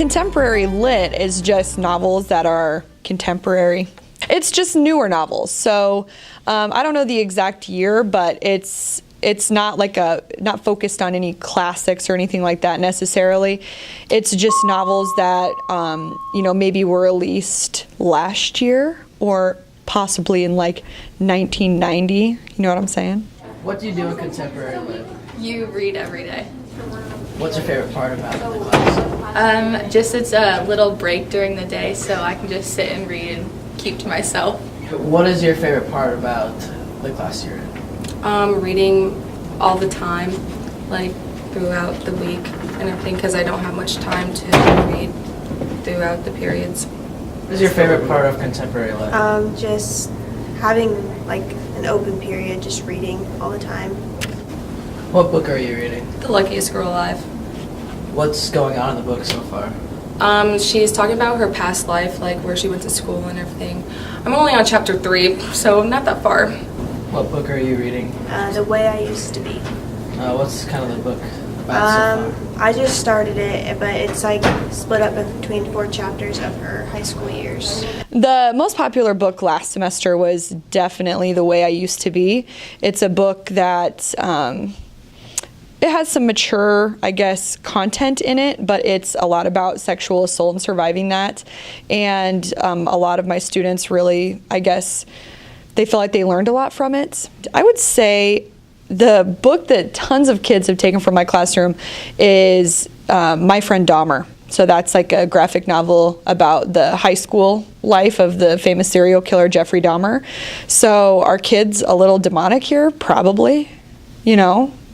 Contemporary lit is just novels that are contemporary. It's just newer novels. So I don't know the exact year, but it's not like not focused on any classics or anything like that necessarily. It's just novels that maybe were released last year or possibly in like 1990. You know what I'm saying? What do you do in contemporary lit? You read every day. What's your favorite part about the class? Just it's a little break during the day, so I can just sit and read and keep to myself. What is your favorite part about the class you're in? Reading all the time, like throughout the week and everything, because I don't have much time to read throughout the periods. What is your favorite part of contemporary lit? Just having like an open period, just reading all the time. What book are you reading? The Luckiest Girl Alive. What's going on in the book so far? She's talking about her past life, like where she went to school and everything. I'm only on chapter 3, so not that far. What book are you reading? The Way I Used to Be. What's kind of the book about so far? I just started it, but it's like split up between 4 chapters of her high school years. The most popular book last semester was definitely The Way I Used to Be. It's a book that it has some mature, I guess, content in it, but it's a lot about sexual assault and surviving that. And a lot of my students really, I guess, they feel like they learned a lot from it. I would say the book that tons of kids have taken from my classroom is My Friend Dahmer. So that's like a graphic novel about the high school life of the famous serial killer Jeffrey Dahmer. So are kids a little demonic here? Probably,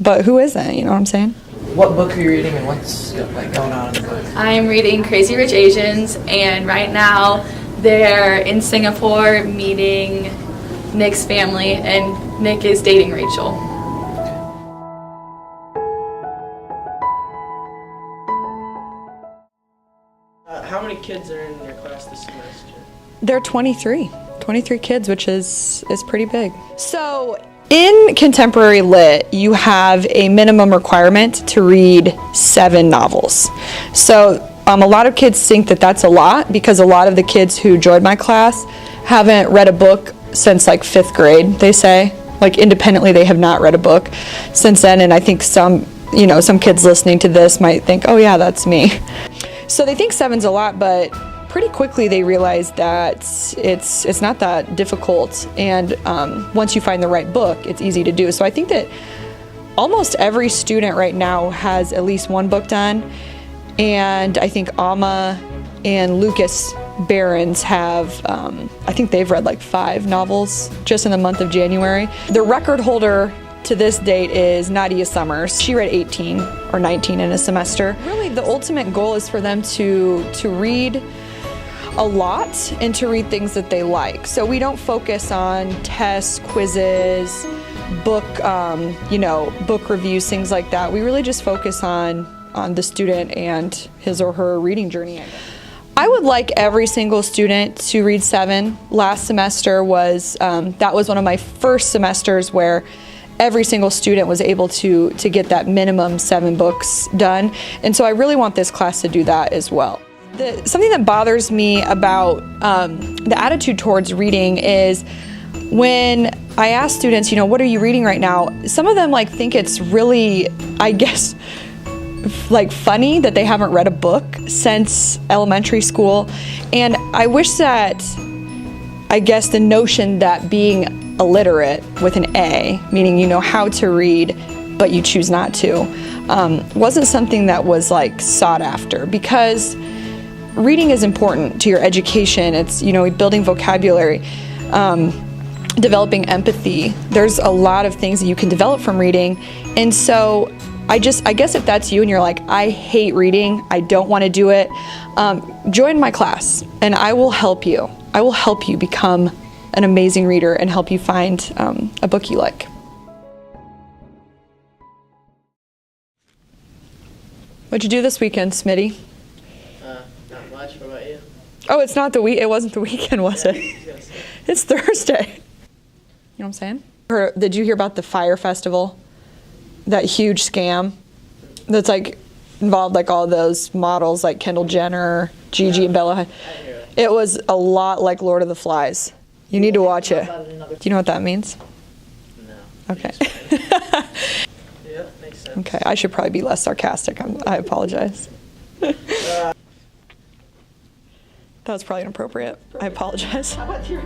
but who isn't? You know what I'm saying? What book are you reading and what's going on in the book? I'm reading Crazy Rich Asians, and right now they're in Singapore meeting Nick's family, and Nick is dating Rachel. How many kids are in your class this semester? They're 23 kids, which is pretty big. So in contemporary lit, you have a minimum requirement to read 7 novels. So a lot of kids think that that's a lot because a lot of the kids who joined my class haven't read a book since like 5th grade, they say. Like independently, they have not read a book since then. And I think some kids listening to this might think, oh yeah, that's me. So they think 7's a lot, but pretty quickly they realize that it's not that difficult, and once you find the right book, it's easy to do. So I think that almost every student right now has at least 1 book done, and I think Alma and Lucas Barons have, I think they've read like 5 novels just in the month of January. The record holder to this date is Nadia Summers. She read 18 or 19 in a semester. Really, the ultimate goal is for them to read a lot and to read things that they like. So we don't focus on tests, quizzes, book reviews, things like that. We really just focus on the student and his or her reading journey. I would like every single student to read 7. Last semester was, that was one of my first semesters where every single student was able to get that minimum 7 books done. And so I really want this class to do that as well. Something that bothers me about the attitude towards reading is when I ask students, what are you reading right now? Some of them think it's really, I guess, funny that they haven't read a book since elementary school. And I wish that, I guess, the notion that being illiterate with an A, meaning you know how to read, but you choose not to, wasn't something that was sought after, because reading is important to your education. It's, building vocabulary, developing empathy. There's a lot of things that you can develop from reading. And so I guess if that's you and you're like, I hate reading, I don't want to do it, join my class and I will help you. I will help you become an amazing reader and help you find a book you like. What'd you do this weekend, Smitty? Not much. What about you? Oh, it's not it wasn't the weekend, was it? It's Thursday. You know what I'm saying? Did you hear about the Fire Festival? That huge scam that's involved like all those models like Kendall Jenner, Gigi, and Bella. It was a lot like Lord of the Flies. You need to watch it. Do you know what that means? No. Okay. Yeah, makes sense. Okay, I should probably be less sarcastic. I apologize. That was probably inappropriate. I apologize. How about your